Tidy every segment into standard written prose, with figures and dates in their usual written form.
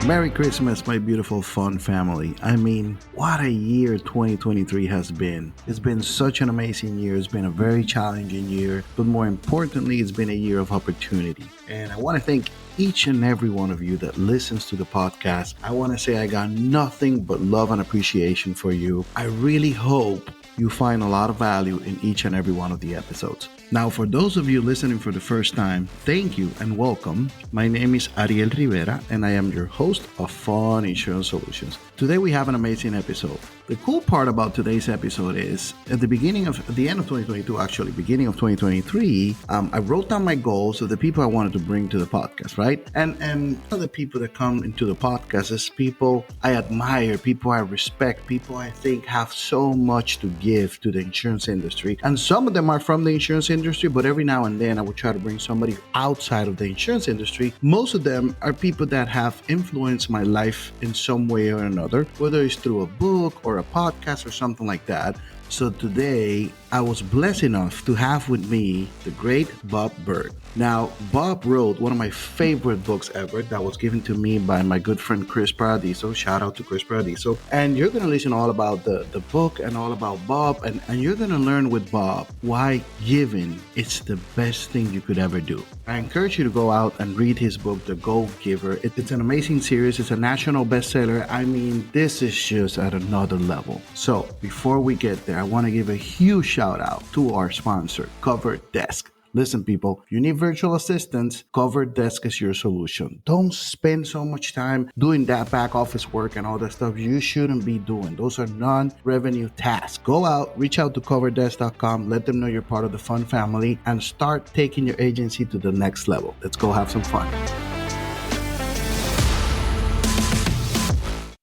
Merry Christmas, my beautiful fun family. I mean, what a year 2023 has been. It's been such an amazing year. It's been a very challenging year, but more importantly, it's been a year of opportunity. And I want to thank each and every one of you that listens to the podcast. I want to say I got nothing but love and appreciation for you. I really hope you find a lot of value in each and every one of the episodes. Now, for those of you listening for the first time, thank you and welcome. My name is Ariel Rivera, and I am your host of Fun Insurance Solutions. Today, we have an amazing episode. The cool part about today's episode is at the end of 2022, actually, beginning of 2023, I wrote down my goals of the people I wanted to bring to the podcast, right? And the people that come into the podcast is people I admire, people I respect, people I think have so much to give to the insurance industry. And some of them are from the insurance industry, but every now and then I would try to bring somebody outside of the insurance industry. Most of them are people that have influenced my life in some way or another, whether it's through a book or a podcast or something like that. So today, I was blessed enough to have with me the great Bob Burg. Now, Bob wrote one of my favorite books ever that was given to me by my good friend Chris Paradiso. Shout out to Chris Paradiso. And you're going to listen all about the book and all about Bob. And you're going to learn with Bob why giving is the best thing you could ever do. I encourage you to go out and read his book, The Go Giver. It's an amazing series. It's a national bestseller. I mean, this is just at another level. So before we get there, I want to give a huge shout out to our sponsor, Cover Desk. Listen, people, you need virtual assistants. Cover Desk is your solution. Don't spend so much time doing that back office work and all that stuff you shouldn't be doing. Those are non-revenue tasks. Go out, reach out to coverdesk.com, let them know you're part of the fun family, and start taking your agency to the next level. Let's go have some fun.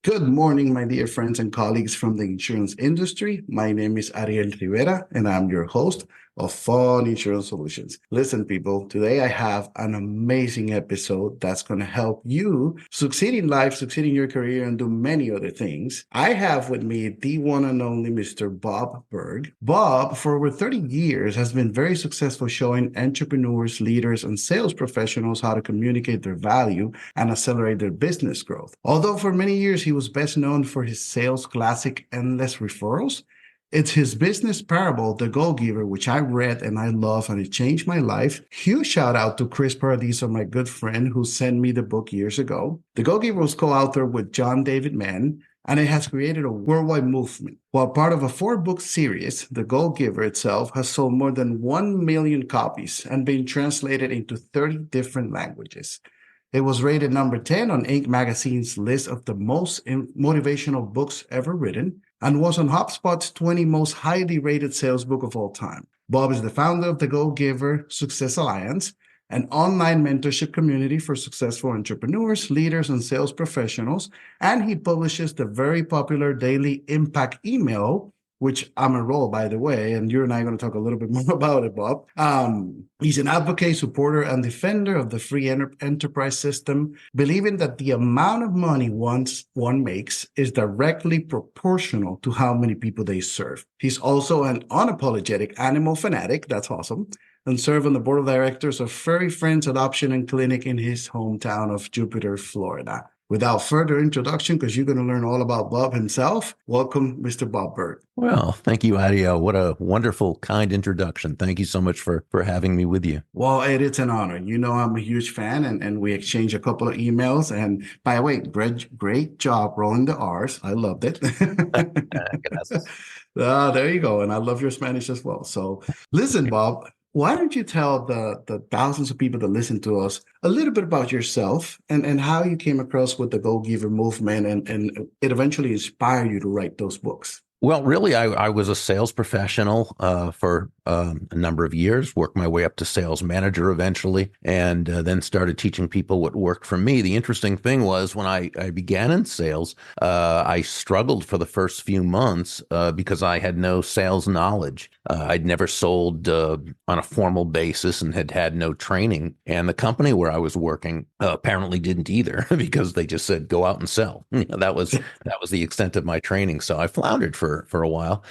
Good morning, my dear friends and colleagues from the insurance industry. My name is Ariel Rivera, and I'm your host of Fun Insurance Solutions. Listen, people, today I have an amazing episode that's going to help you succeed in life, succeed in your career, and do many other things. I have with me the one and only Mr. Bob Burg. Bob, for over 30 years, has been very successful showing entrepreneurs, leaders, and sales professionals how to communicate their value and accelerate their business growth. Although for many years he was best known for his sales classic Endless Referrals, it's his business parable, The Go Giver, which I read and I love, and it changed my life. Huge shout out to Chris Paradiso, my good friend, who sent me the book years ago. The Go Giver was co-authored with John David Mann, and it has created a worldwide movement. While part of a 4-book series, The Go Giver itself has sold more than 1 million copies and been translated into 30 different languages. It was rated number 10 on Inc. magazine's list of the most motivational books ever written, and was on HubSpot's 20 most highly rated sales book of all time. Bob is the founder of the Go Giver Success Alliance, an online mentorship community for successful entrepreneurs, leaders, and sales professionals, and he publishes the very popular daily impact email, which I'm enrolled, by the way, and you and I are going to talk a little bit more about it, Bob. He's an advocate, supporter, and defender of the free enterprise system, believing that the amount of money one makes is directly proportional to how many people they serve. He's also an unapologetic animal fanatic, that's awesome, and serves on the board of directors of Furry Friends Adoption and Clinic in his hometown of Jupiter, Florida. Without further introduction, because you're going to learn all about Bob himself, welcome, Mr. Bob Burg. Well, thank you, Adio. What a wonderful, kind introduction. Thank you so much for having me with you. Well, it's an honor. You know I'm a huge fan, and we exchanged a couple of emails. And by the way, great job rolling the R's. I loved it. There you go. And I love your Spanish as well. So listen, Bob. Why don't you tell the thousands of people that listen to us a little bit about yourself and how you came across with the Go Giver movement and it eventually inspired you to write those books? Well, really, I was a sales professional for a number of years, worked my way up to sales manager eventually, and then started teaching people what worked for me. The interesting thing was when I began in sales, I struggled for the first few months because I had no sales knowledge. I'd never sold on a formal basis and had no training. And the company where I was working apparently didn't either because they just said, go out and sell. That was the extent of my training. So I floundered for a while.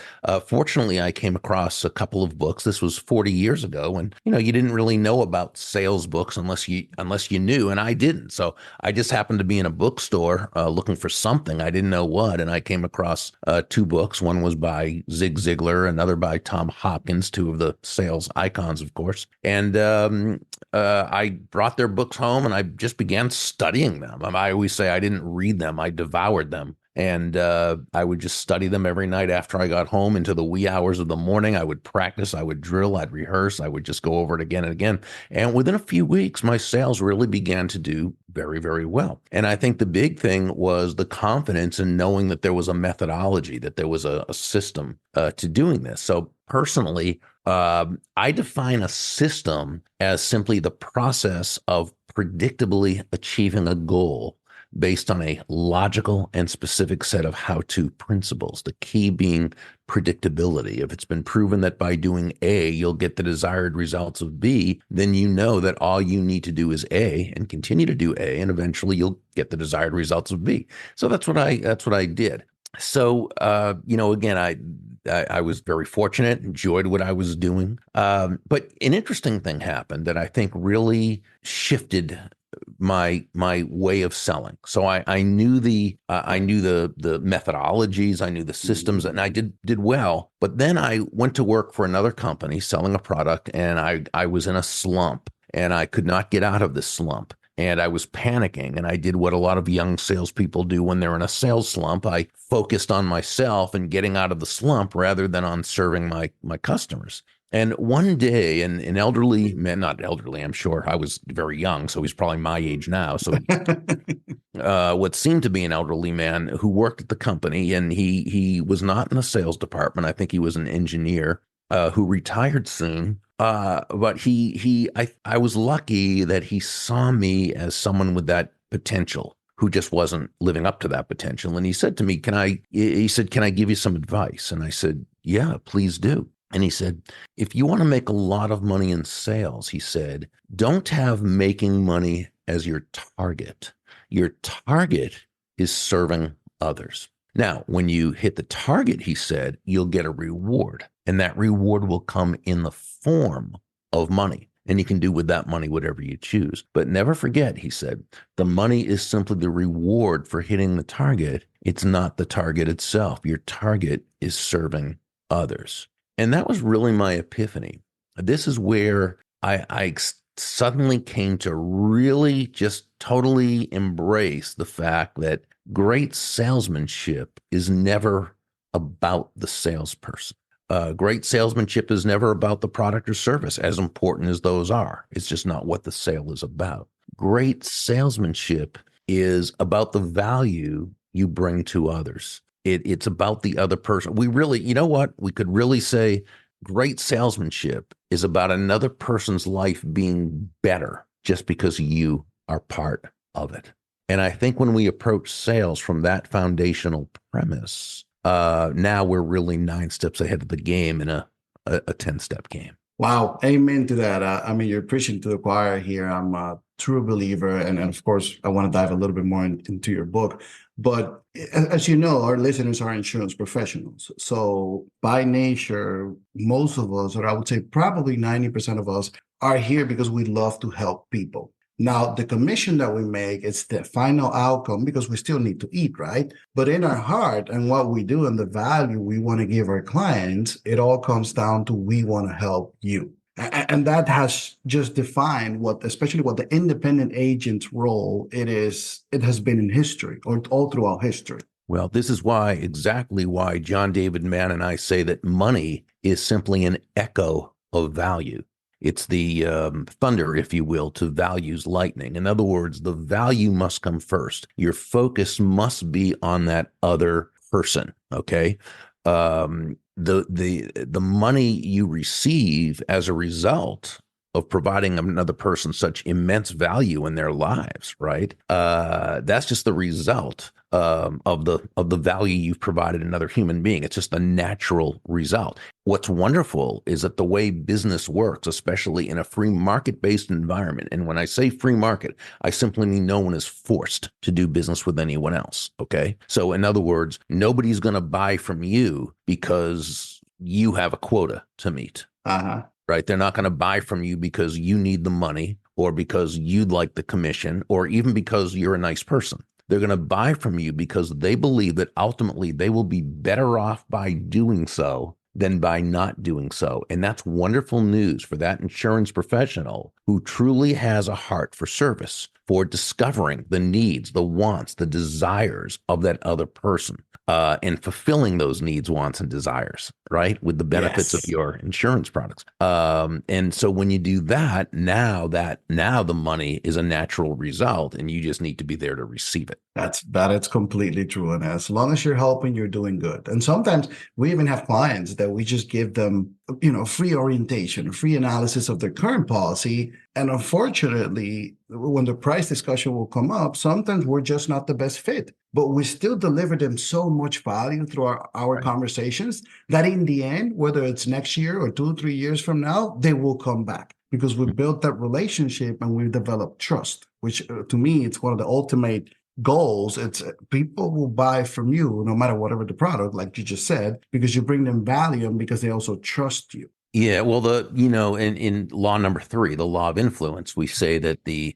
Fortunately, I came across a couple of books books. This was 40 years ago, and you didn't really know about sales books unless you knew, and I didn't. So I just happened to be in a bookstore looking for something. I didn't know what, and I came across two books. One was by Zig Ziglar, another by Tom Hopkins, two of the sales icons, of course. And I brought their books home, and I just began studying them. I always say I didn't read them; I devoured them. And I would just study them every night after I got home into the wee hours of the morning. I would practice, I would drill, I'd rehearse, I would just go over it again and again. And within a few weeks, my sales really began to do very, very well. And I think the big thing was the confidence in knowing that there was a methodology, that there was a system to doing this. So personally, I define a system as simply the process of predictably achieving a goal based on a logical and specific set of how-to principles, the key being predictability. If it's been proven that by doing A, you'll get the desired results of B, then you know that all you need to do is A and continue to do A, and eventually you'll get the desired results of B. So that's what I did. So, again, I was very fortunate, enjoyed what I was doing. But an interesting thing happened that I think really shifted my way of selling. So I knew the methodologies, I knew the systems, and I did well. But then I went to work for another company selling a product, and I was in a slump, and I could not get out of this slump. And I was panicking, and I did what a lot of young salespeople do when they're in a sales slump. I focused on myself and getting out of the slump rather than on serving my customers. And one day, an elderly man, not elderly, I'm sure I was very young, so he's probably my age now. So what seemed to be an elderly man who worked at the company, and he was not in the sales department. I think he was an engineer who retired soon. But I was lucky that he saw me as someone with that potential who just wasn't living up to that potential. And he said to me, can I give you some advice? And I said, yeah, please do. And he said, if you want to make a lot of money in sales, he said, don't have making money as your target. Your target is serving others. Now, when you hit the target, he said, you'll get a reward, and that reward will come in the form of money. And you can do with that money whatever you choose. But never forget, he said, the money is simply the reward for hitting the target. It's not the target itself. Your target is serving others. And that was really my epiphany. This is where I suddenly came to really just totally embrace the fact that great salesmanship is never about the salesperson. Great salesmanship is never about the product or service, as important as those are. It's just not what the sale is about. Great salesmanship is about the value you bring to others. It's about the other person. We really, you know what? We could really say great salesmanship is about another person's life being better just because you are part of it. And I think when we approach sales from that foundational premise, now we're really 9 steps ahead of the game in a 10-step game. Wow. Amen to that. You're preaching to the choir here. I'm a true believer. And of course, I want to dive a little bit more into your book. But as you know, our listeners are insurance professionals. So by nature, most of us, or I would say probably 90% of us, are here because we love to help people. Now, the commission that we make is the final outcome because we still need to eat, right? But in our heart and what we do and the value we want to give our clients, it all comes down to we want to help you. And that has just defined especially what the independent agent's role it has been in history or all throughout history. Well, this is exactly why John David Mann and I say that money is simply an echo of value. It's the thunder, if you will, to value's lightning. In other words, the value must come first. Your focus must be on that other person, okay? The money you receive as a result of providing another person such immense value in their lives, right? That's just the result of the value you've provided another human being. It's just the natural result. What's wonderful is that the way business works, especially in a free market-based environment, and when I say free market, I simply mean no one is forced to do business with anyone else, okay? So in other words, nobody's going to buy from you because you have a quota to meet. Uh-huh. right? They're not going to buy from you because you need the money or because you'd like the commission or even because you're a nice person. They're going to buy from you because they believe that ultimately they will be better off by doing so than by not doing so. And that's wonderful news for that insurance professional who truly has a heart for service, for discovering the needs, the wants, the desires of that other person. And fulfilling those needs, wants, and desires, right, with the benefits of Yes. your insurance products. And so when you do that, now the money is a natural result, and you just need to be there to receive it. That is completely true. And as long as you're helping, you're doing good. And sometimes we even have clients that we just give them, free orientation, free analysis of their current policy. And unfortunately, when the price discussion will come up, sometimes we're just not the best fit. But we still deliver them so much value through our Right. conversations that in the end, whether it's next year or 2 or 3 years from now, they will come back because we built that relationship and we've developed trust, which to me, it's one of the ultimate goals. It's people will buy from you no matter whatever the product, like you just said, because you bring them value and because they also trust you. Yeah, well, in law number 3, the law of influence, we say that the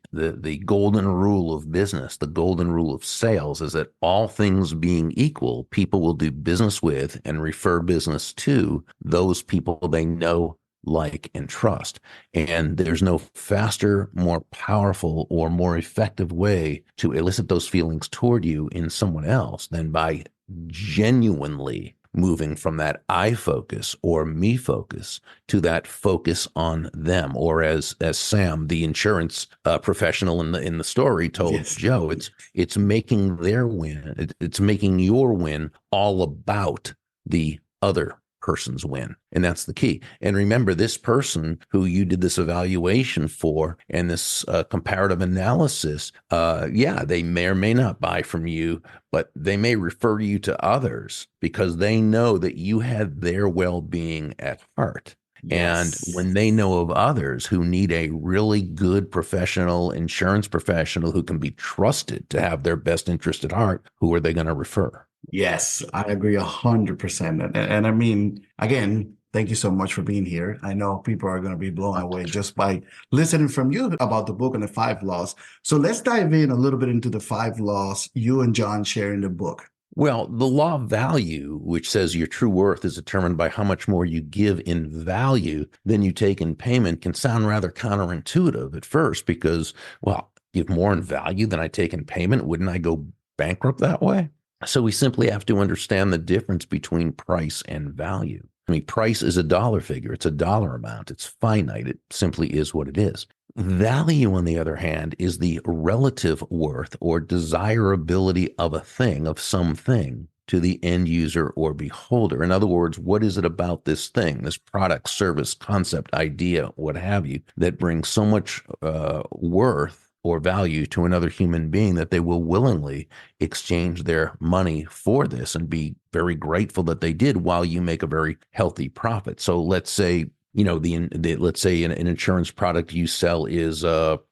golden rule of business, the golden rule of sales, is that all things being equal, people will do business with and refer business to those people they know, like, and trust. And there's no faster, more powerful, or more effective way to elicit those feelings toward you in someone else than by genuinely moving from that I focus or me focus to that focus on them. Or as Sam, the insurance professional in the story, told Yes. Joe, it's making their win. It's making your win all about the other person's win. And that's the key. And remember, this person who you did this evaluation for and this comparative analysis, they may or may not buy from you, but they may refer you to others because they know that you had their well-being at heart. And Yes. when they know of others who need a really good professional, insurance professional who can be trusted to have their best interest at heart, who are they going to refer? Yes, I agree 100%. And I mean, again, thank you so much for being here. I know people are going to be blown My away pleasure. just by listening from you about the book and the 5 laws. So let's dive in a little bit into the 5 laws you and John share in the book. Well, the law of value, which says your true worth is determined by how much more you give in value than you take in payment, can sound rather counterintuitive at first because, well, give more in value than I take in payment. Wouldn't I go bankrupt that way? So we simply have to understand the difference between price and value. I mean, price is a dollar figure. It's a dollar amount. It's finite. It simply is what it is. Value, on the other hand, is the relative worth or desirability of a thing, of something, to the end user or beholder. In other words, what is it about this thing, this product, service, concept, idea, what have you, that brings so much worth or value to another human being that they will willingly exchange their money for this and be very grateful that they did while you make a very healthy profit. So let's say, let's say an insurance product you sell is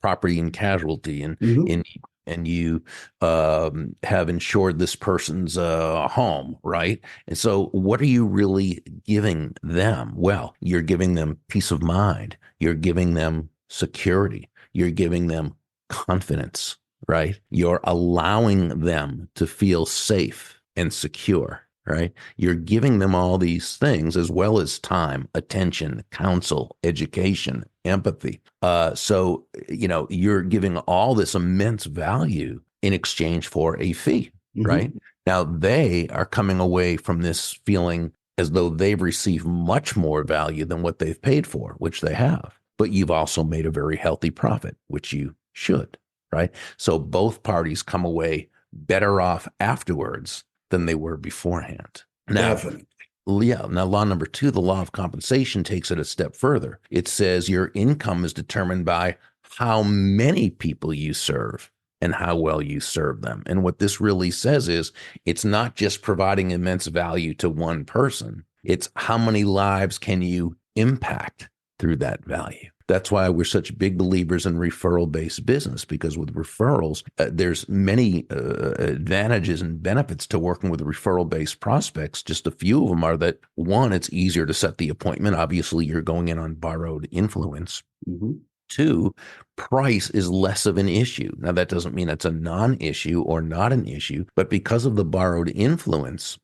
property and casualty, and Mhm. in and you have insured this person's home, right? And so what are you really giving them? Well, you're giving them peace of mind. You're giving them security. You're giving them confidence, right? You're allowing them to feel safe and secure, right? You're giving them all these things as well as time, attention, counsel, education, empathy. You're giving all this immense value in exchange for a fee, right? Mhm. Now they are coming away from this feeling as though they've received much more value than what they've paid for, which they have. But you've also made a very healthy profit, which you should, right? So both parties come away better off afterwards than they were beforehand. Now, Definitely. yeah, now law number 2, the law of compensation, takes it a step further. It says your income is determined by how many people you serve and how well you serve them. And what this really says is it's not just providing immense value to one person, it's how many lives can you impact through that value. That's why we're such big believers in referral-based business, because with referrals, there's many advantages and benefits to working with referral-based prospects. Just a few of them are that, one, it's easier to set the appointment. Obviously, you're going in on borrowed influence. Mm-hmm. Two, price is less of an issue. Now, that doesn't mean it's a non-issue or not an issue, but because of the borrowed influence,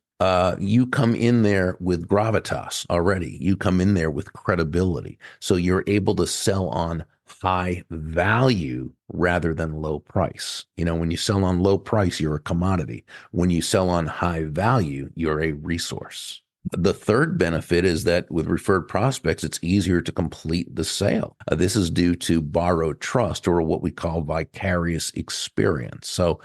you come in there with gravitas already. You come in there with credibility. So you're able to sell on high value rather than low price. When you sell on low price, you're a commodity. When you sell on high value, you're a resource. The third benefit is that with referred prospects, it's easier to complete the sale. This is due to borrowed trust, or what we call vicarious experience. So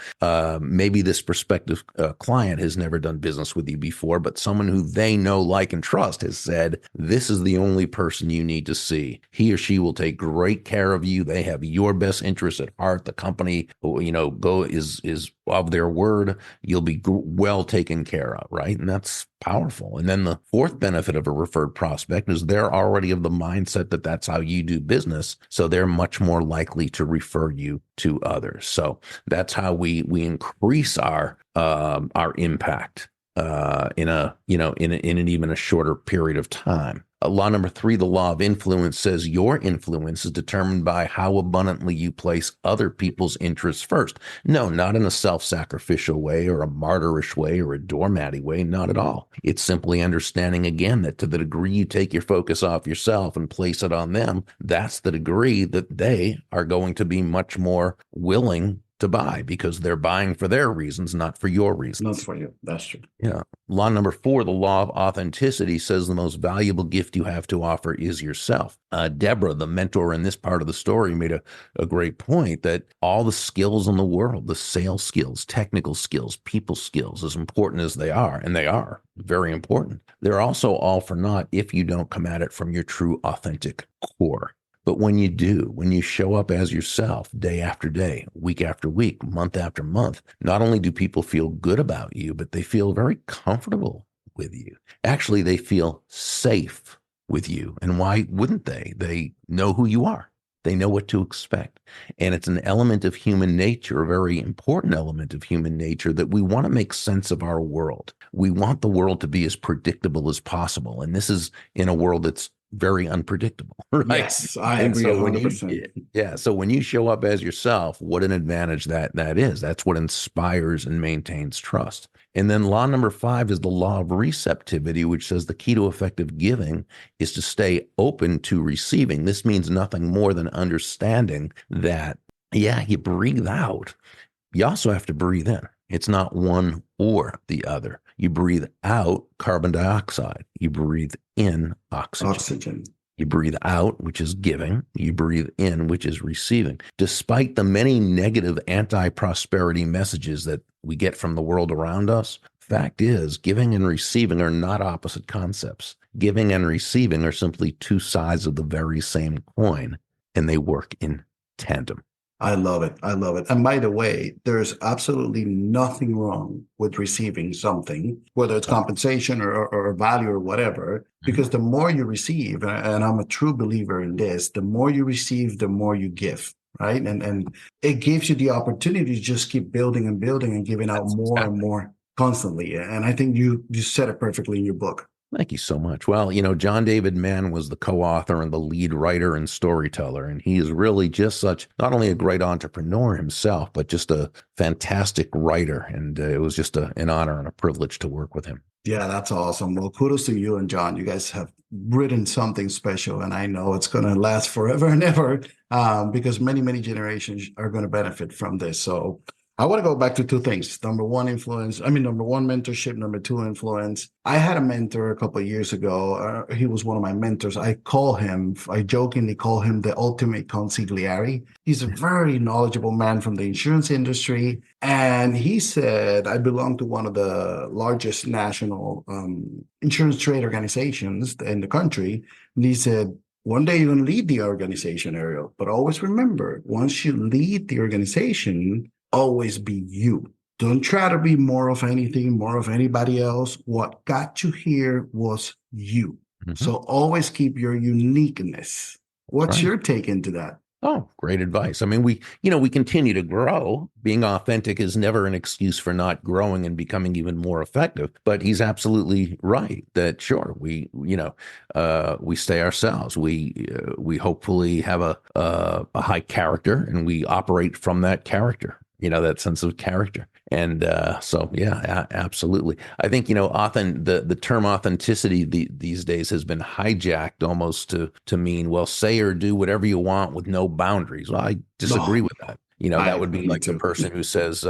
maybe this prospective client has never done business with you before, but someone who they know, like, and trust has said, this is the only person you need to see. He or she will take great care of you. They have your best interests at heart. The company, is of their word. You'll be well taken care of, right? And that's powerful. And then the fourth benefit of a referred prospect is they're already of the mindset that that's how you do business. So they're much more likely to refer you to others. So that's how we increase our impact in an even a shorter period of time. Law number 3, the law of influence, says your influence is determined by how abundantly you place other people's interests first. No, not in a self-sacrificial way or a martyrish way or a doormatty way, not at all. It's simply understanding, again, that to the degree you take your focus off yourself and place it on them, that's the degree that they are going to be much more willing to buy, because they're buying for their reasons, not for your reasons. Not for you. That's true. Yeah. Law number 4, the law of authenticity, says the most valuable gift you have to offer is yourself. Deborah, the mentor in this part of the story, made a great point that all the skills in the world, the sales skills, technical skills, people skills, as important as they are, and they are very important, they're also all for naught if you don't come at it from your true authentic core. But when you do, when you show up as yourself day after day, week after week, month after month, not only do people feel good about you, but they feel very comfortable with you. Actually, they feel safe with you. And why wouldn't they? They know who you are. They know what to expect. And it's an element of human nature, a very important element of human nature, that we want to make sense of our world. We want the world to be as predictable as possible. And this is in a world that's very unpredictable, right? Yes, I agree 100%. So when you show up as yourself, what an advantage that is. That's what inspires and maintains trust. And then law number 5 is the law of receptivity, which says the key to effective giving is to stay open to receiving. This means nothing more than understanding that, you breathe out. You also have to breathe in. It's not one or the other. You breathe out carbon dioxide. You breathe in oxygen. You breathe out, which is giving. You breathe in, which is receiving. Despite the many negative anti-prosperity messages that we get from the world around us, fact is, giving and receiving are not opposite concepts. Giving and receiving are simply two sides of the very same coin, and they work in tandem. I love it. I love it. And by the way, there's absolutely nothing wrong with receiving something, whether it's compensation or value or whatever, because the more you receive, and I'm a true believer in this, the more you receive, the more you give, right? And it gives you the opportunity to just keep building and building and giving out more and more constantly. And I think you said it perfectly in your book. Thank you so much. Well, John David Mann was the co-author and the lead writer and storyteller, and he is really just such, not only a great entrepreneur himself, but just a fantastic writer. And it was just an honor and a privilege to work with him. Yeah, that's awesome. Well, kudos to you and John. You guys have written something special, and I know it's going to last forever and ever because many, many generations are going to benefit from this. So I want to go back to two things. Number one, mentorship. Number 2, influence. I had a mentor a couple of years ago. He was one of my mentors. I jokingly call him the ultimate consigliere. He's a very knowledgeable man from the insurance industry. And he said, I belong to one of the largest national insurance trade organizations in the country. And he said, one day you're going to lead the organization, Ariel. But always remember, once you lead the organization, always be you. Don't try to be more of anything, more of anybody else. What got you here was you. Mhm. So always keep your uniqueness. That's What's right. your take into that? Oh, great advice. I mean, we continue to grow. Being authentic is never an excuse for not growing and becoming even more effective. But he's absolutely right that sure, we stay ourselves. We hopefully have a high character and we operate from that character, that sense of character. And so, yeah, absolutely. I think, the term authenticity these days has been hijacked almost to mean, well, say or do whatever you want with no boundaries. Well, I disagree No, with that. That would be me like the too. person who says,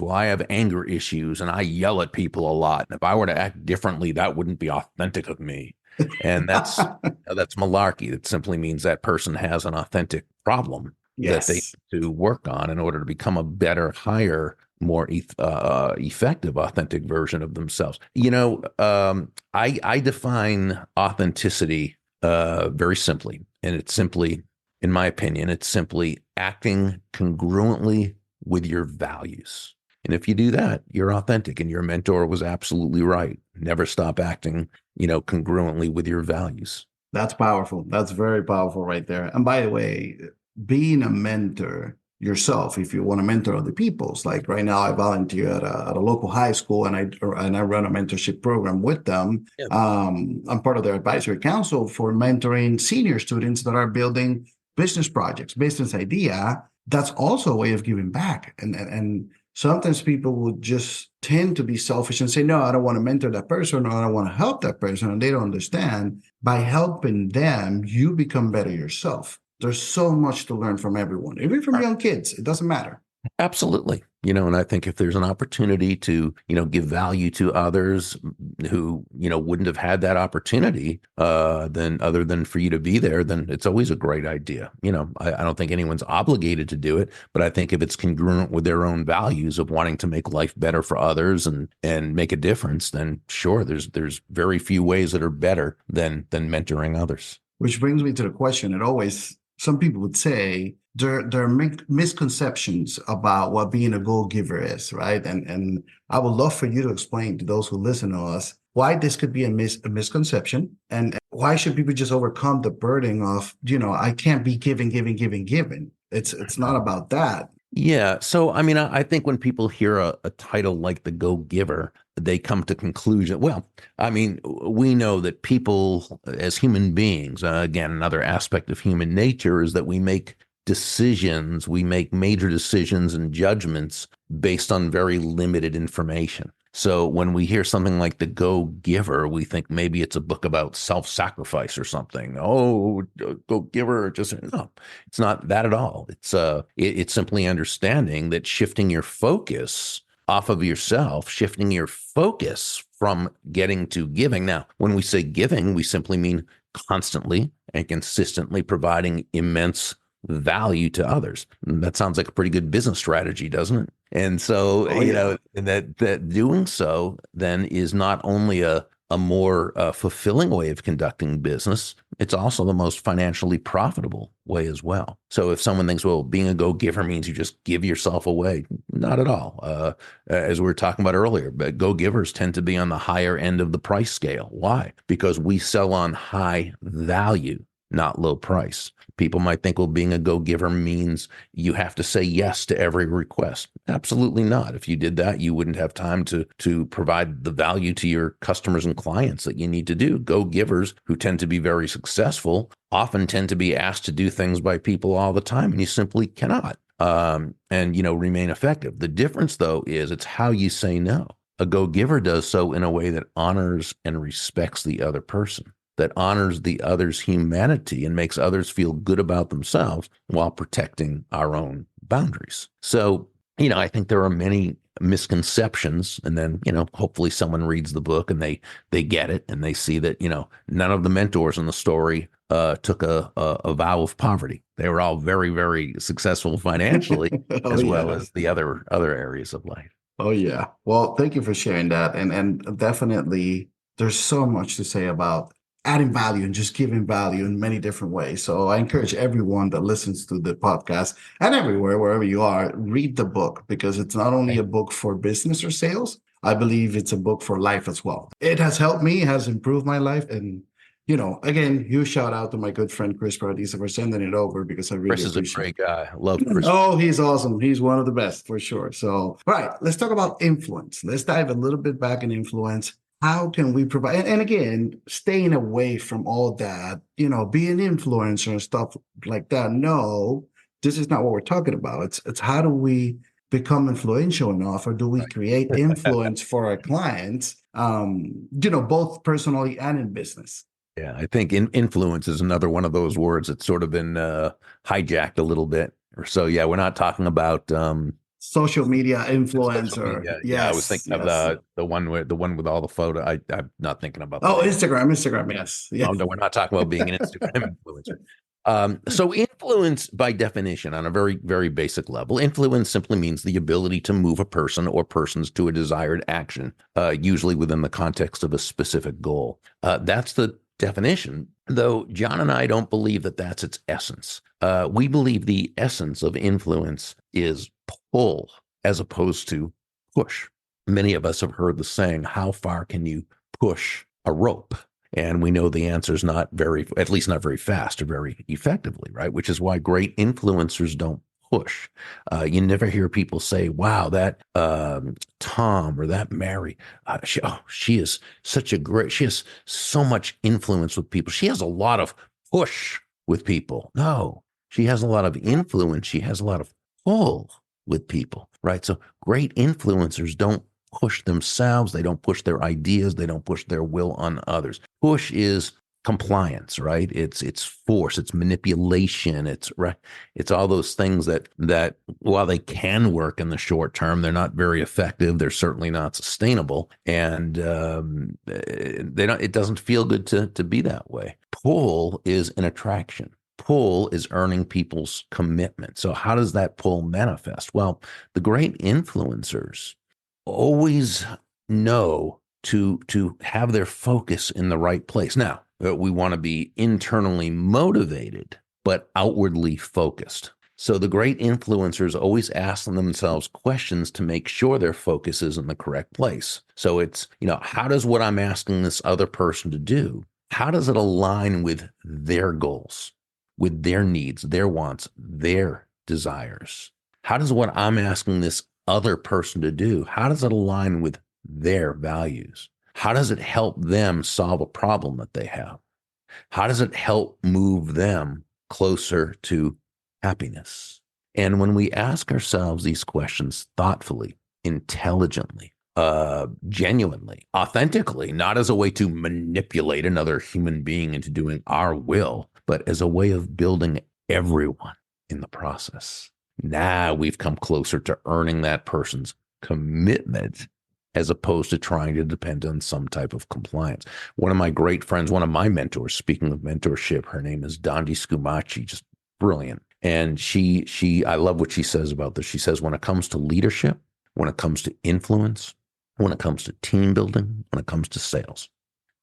well, I have anger issues and I yell at people a lot. And if I were to act differently, that wouldn't be authentic of me. And that's malarkey. That simply means that person has an authentic problem that they Yes. to work on in order to become a better, higher, more effective, authentic version of themselves. I define authenticity very simply, and it's simply, in my opinion, it's simply acting congruently with your values. And if you do that, you're authentic. And your mentor was absolutely right. Never stop acting, congruently with your values. That's powerful. That's very powerful right there. And by the way, being a mentor yourself, if you want to mentor other people's, like right now, I volunteer at a local high school and I run a mentorship program with them. Yeah. I'm part of their advisory council for mentoring senior students that are building business projects, business idea. That's also a way of giving back. And sometimes people will just tend to be selfish and say, no, I don't want to mentor that person or I don't want to help that person. And they don't understand by helping them, you become better yourself. There's so much to learn from everyone, even from young kids. It doesn't matter. Absolutely. And I think if there's an opportunity to, give value to others who, wouldn't have had that opportunity, then other than for you to be there, then it's always a great idea. I don't think anyone's obligated to do it, but I think if it's congruent with their own values of wanting to make life better for others and make a difference, then sure, there's very few ways that are better than mentoring others. Which brings me to the question. Some people would say there are misconceptions about what being a goal giver is, right? And I would love for you to explain to those who listen to us why this could be a misconception and why should people just overcome the burden of, I can't be giving, giving, giving, giving. It's not about that. Yeah. So, I mean, I think when people hear a title like the Go Giver, they come to conclusion. Well, I mean, we know that people as human beings, again, another aspect of human nature is that we make decisions, we make major decisions and judgments based on very limited information. So when we hear something like the Go Giver, we think maybe it's a book about self-sacrifice or something. Oh, Go Giver, just no, it's not that at all. It's simply understanding that shifting your focus off of yourself, shifting your focus from getting to giving. Now, when we say giving, we simply mean constantly and consistently providing immense value to others. That sounds like a pretty good business strategy, doesn't it? And so, Oh, yeah. and that doing so then is not only a more fulfilling way of conducting business, it's also the most financially profitable way as well. So if someone thinks, well, being a go-giver means you just give yourself away, not at all. As we were talking about earlier, but go-givers tend to be on the higher end of the price scale. Why? Because we sell on high value, not low price. People might think, well, being a go-giver means you have to say yes to every request. Absolutely not. If you did that, you wouldn't have time to provide the value to your customers and clients that you need to do. Go-givers who tend to be very successful often tend to be asked to do things by people all the time, and you simply cannot. And remain effective. The difference, though, is it's how you say no. A go-giver does so in a way that honors and respects the other person, that honors the other's humanity and makes others feel good about themselves while protecting our own boundaries. So, I think there are many misconceptions, and then, hopefully someone reads the book and they get it and they see that, none of the mentors in the story took a vow of poverty. They were all very, very successful financially, Oh, as well yeah. as the other areas of life. Oh, yeah. Well, thank you for sharing that. And definitely, there's so much to say about adding value and just giving value in many different ways. So I encourage everyone that listens to the podcast and everywhere, wherever you are, read the book because it's not only Okay. a book for business or sales, I believe it's a book for life as well. It has helped me, has improved my life. And, again, huge shout out to my good friend Chris Paradisa for sending it over because I really Chris is a appreciate it. great guy. Love Chris. Oh, he's awesome. He's one of the best for sure. So, all right, let's talk about influence. Let's dive a little bit back in influence. How can we provide, and again, staying away from all that, being influencer and stuff like that. No, this is not what we're talking about. It's how do we become influential enough, or do we create influence for our clients, both personally and in business? Yeah, I think influence is another one of those words that's sort of been hijacked a little bit. So yeah, we're not talking about Social media social influencer. media. Yeah, I was Yes, thinking of yes. the one with all the photo. I'm not thinking about the Oh, name. Instagram. Yes. Oh, Yes. no, we're not talking about being an Instagram influencer. So influence, by definition, on a very, very basic level, influence simply means the ability to move a person or persons to a desired action, usually within the context of a specific goal. That's the definition, though John and I don't believe that that's its essence. We believe the essence of influence is pull as opposed to push. Many of us have heard the saying, how far can you push a rope? And we know the answer is at least not very fast or very effectively, right? Which is why great influencers don't push. You never hear people say, wow, that Tom or that Mary, she is she has so much influence with people. She has a lot of push with people. No, she has a lot of influence. She has a lot of pull with people, right? So great influencers don't push themselves. They don't push their ideas. They don't push their will on others. Push is compliance, right? It's force, it's manipulation, it's right. It's all those things that while they can work in the short term, they're not very effective. They're certainly not sustainable, and it doesn't feel good to be that way. Pull is an attraction. Pull is earning people's commitment. So how does that pull manifest? Well, the great influencers always know to have their focus in the right place. Now, we want to be internally motivated, but outwardly focused. So the great influencers always ask themselves questions to make sure their focus is in the correct place. So it's, how does what I'm asking this other person to do, how does it align with their goals, with their needs, their wants, their desires? How does what I'm asking this other person to do, how does it align with their values? How does it help them solve a problem that they have? How does it help move them closer to happiness? And when we ask ourselves these questions thoughtfully, intelligently, genuinely, authentically, not as a way to manipulate another human being into doing our will, but as a way of building everyone in the process. Now we've come closer to earning that person's commitment as opposed to trying to depend on some type of compliance. One of my great friends, one of my mentors, speaking of mentorship, her name is Dondi Scumaci, just brilliant. And I love what she says about this. She says, when it comes to leadership, when it comes to influence, when it comes to team building, when it comes to sales,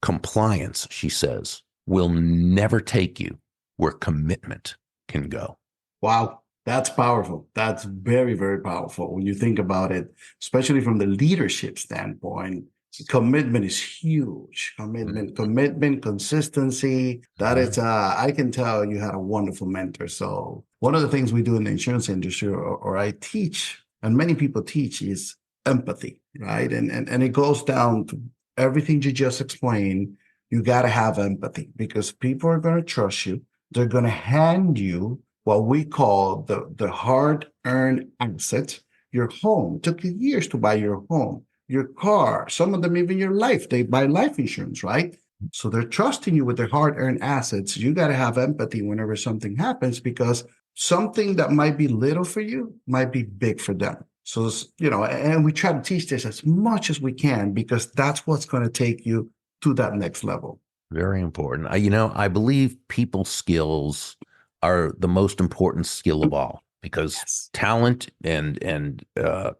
compliance, she says, will never take you where commitment can go. Wow. That's powerful. That's very, very powerful when you think about it, especially from the leadership standpoint. Commitment is huge. Commitment, consistency. That is, I can tell you had a wonderful mentor. So one of the things we do in the insurance industry, or I teach, and many people teach, is empathy, right? And it goes down to everything you just explained. You got to have empathy because people are going to trust you. They're going to hand you what we call the hard-earned asset, your home. It took you years to buy your home, your car, some of them even your life. They buy life insurance, right? So they're trusting you with their hard-earned assets. You got to have empathy whenever something happens because something that might be little for you might be big for them. So, and we try to teach this as much as we can because that's what's going to take you to that next level. Very important. I believe people skills are the most important skill of all because talent and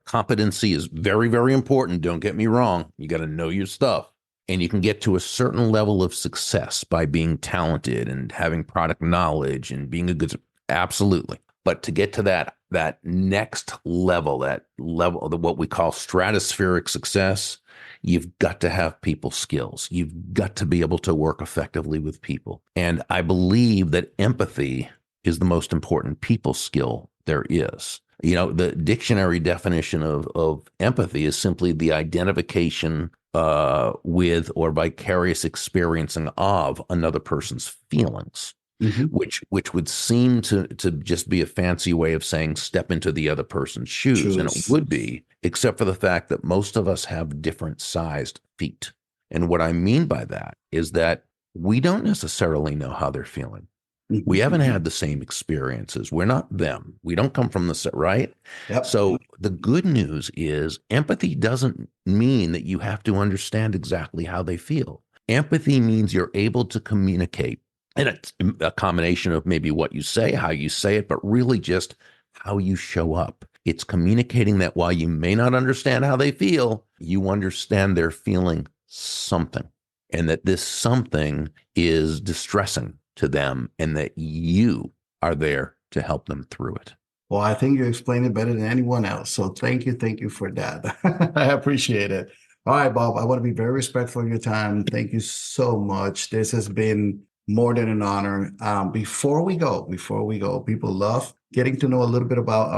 competency is very, very important. Don't get me wrong. You got to know your stuff. And you can get to a certain level of success by being talented and having product knowledge and being a good, absolutely. But to get to that that next level, what we call stratospheric success, you've got to have people skills. You've got to be able to work effectively with people. And I believe that empathy is the most important people skill there is. The dictionary definition of empathy is simply the identification with or vicarious experiencing of another person's feelings. Mm-hmm. Which would seem to just be a fancy way of saying step into the other person's shoes. And it Choose. would be, except for the fact that most of us have different sized feet. And what I mean by that is that we don't necessarily know how they're feeling. We haven't had the same experiences. We're not them. We don't come from the right. Yep. So the good news is empathy doesn't mean that you have to understand exactly how they feel. Empathy means you're able to communicate. And it's a combination of maybe what you say, how you say it, but really just how you show up. It's communicating that while you may not understand how they feel, you understand they're feeling something, and that this something is distressing to them, and that you are there to help them through it. Well, I think you explained it better than anyone else. So thank you for that. I appreciate it. All right, Bob, I want to be very respectful of your time. Thank you so much. This has been more than an honor. Before we go, people love getting to know a little bit about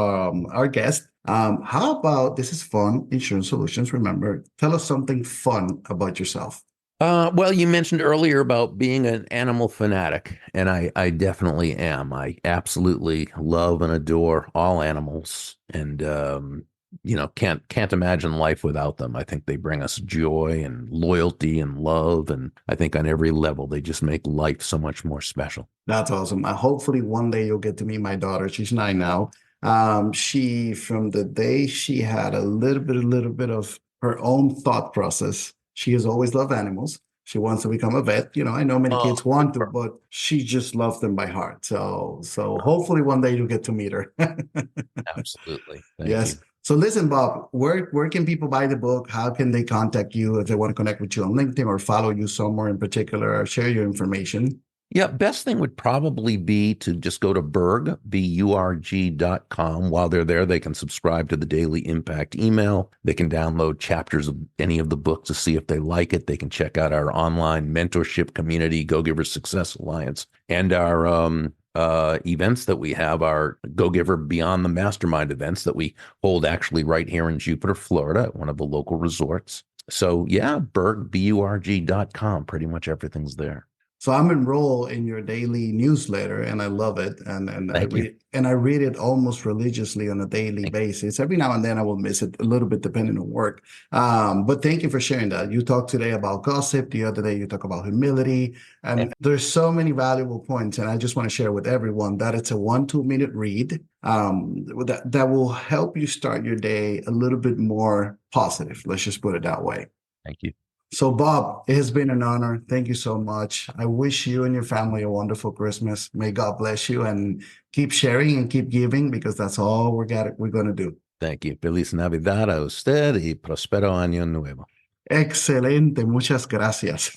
our guest. How about, this is fun, insurance solutions. Remember, tell us something fun about yourself. Well, you mentioned earlier about being an animal fanatic, and I definitely am. I absolutely love and adore all animals, and can't imagine life without them. I think they bring us joy and loyalty and love, and I think on every level they just make life so much more special. That's awesome. Hopefully one day you'll get to meet my daughter. She's 9 now. She, from the day she had a little bit of her own thought process, she has always loved animals. She wants to become a vet. I know many kids want to, but she just loves them by heart. So hopefully one day you'll get to meet her. Absolutely. Thank Yes. you. So listen, Bob, where can people buy the book? How can they contact you if they want to connect with you on LinkedIn or follow you somewhere in particular or share your information? Yeah, best thing would probably be to just go to Burg, BURG.com. While they're there, they can subscribe to the Daily Impact email. They can download chapters of any of the books to see if they like it. They can check out our online mentorship community, Go Giver Success Alliance, and our events that we have, our Go Giver Beyond the Mastermind events that we hold actually right here in Jupiter, Florida, at one of the local resorts. So yeah, Burg, BURG.com. Pretty much everything's there. So I'm enrolled in your daily newsletter, and I love it. And I read it almost religiously on a daily basis. Every now and then I will miss it a little bit depending on work. But thank you for sharing that. You talked today about gossip. The other day you talk about humility, and there's so many valuable points. And I just want to share with everyone that it's a 1-2 minute read that will help you start your day a little bit more positive. Let's just put it that way. Thank you. So, Bob, it has been an honor. Thank you so much. I wish you and your family a wonderful Christmas. May God bless you, and keep sharing and keep giving, because that's all we're going to do. Thank you. Feliz Navidad a usted y prospero año nuevo. Excelente. Muchas gracias.